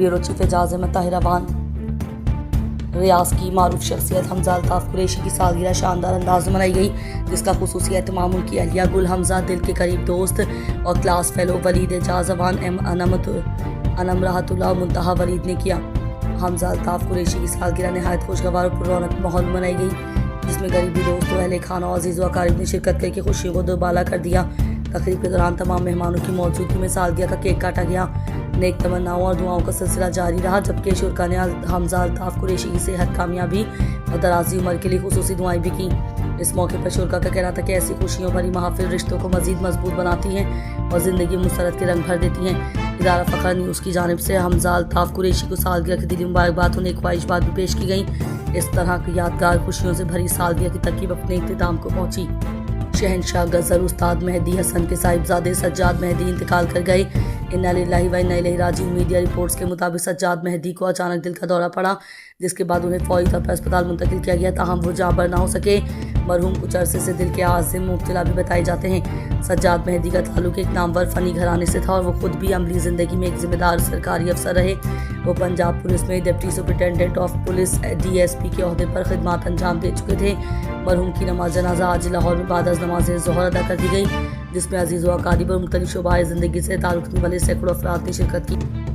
Bureau chief Ejaz Ahmad Tahir Awan रियाज की मारूफ शख्सियत हमजा अल्ताफ कुरैशी की सालगिरह शानदार अंदाज में मनाई गई, जिसका खुसूसी एहतमाम उनकी अहलिया गुल हमजा, दिल के करीब दोस्त और क्लास फेलो वलीद एजाज अवान अनम राहतुल्लाह मुंतहा वलीद ने किया। हमजा अल्ताफ कुरैशी की सालगिरह नहायत खुशगवार और पुररौनक माहौल में मनाई गई, जिसमें गरीबी दोस्तों, अहले खाना और अजीज़ व अकारीब ने शिरकत करके खुशियों को दोबाला कर दिया। तकरीब के दौरान तमाम मेहमानों की मौजूदगी में सालगिरह का केक काटा गया। नेक तमन्नाओं और दुआओं का सिलसिला जारी रहा, जबकि शुरका ने हमजा अल्ताफ कुरैशी की सेहत, कामयाबी और दराजी उम्र के लिए खुसूसी दुआएं भी की। इस मौके पर शुरका का कहना था कि ऐसी खुशियों भरी महफिल रिश्तों को मजीद मजबूत बनाती हैं और ज़िंदगी में मुसरत के रंग भर देती हैं। इदारा फ़ख्र न्यूज़ की जानिब से हमजा अल्ताफ कुरैशी को सालगिरह की दिली मुबारकबाद और नेक ख्वाहिशात भी पेश की गई। इस तरह की यादगार खुशियों से भरी सालगिरह की तरकीब अपने इख्तिताम को पहुंची। शहनशाह गज़ल उस्ताद मेहदी हसन के साहिबजादे सज्जाद मेहदी इंतकाल कर गए। इन्ना लिल्लाहि व इन्ना इलैहि राजिऊन। मीडिया रिपोर्ट्स के मुताबिक सज्जाद मेहदी को अचानक दिल का दौरा पड़ा, जिसके बाद उन्हें फौरी तौर पर अस्पताल मुंतकिल किया गया, ताहम वो जाबर ना हो सके। मरहूम कुछ अरसे से दिल के आज़ से मुब्तला भी बताए जाते हैं। सज्जाद मेहदी का ताल्लुक एक नामवर फ़नी घराने से था और वो खुद भी अमली ज़िंदगी में एक जिम्मेदार सरकारी अफसर रहे। वो पंजाब पुलिस में deputy superintendent of police DSP के ओहदे पर खिदमत अंजाम दे चुके थे। मरहूम की नमाज जनाजा आज लाहौर में बाद अज़ नमाज ज़ोहर अदा कर दी गई, जिसमें अजीज़ व अकारीब और मुख्तलिफ शोबाए ज़िंदगी से ताल्लुक़ रखने वाले सैकड़ों अफराद ने शिरकत की।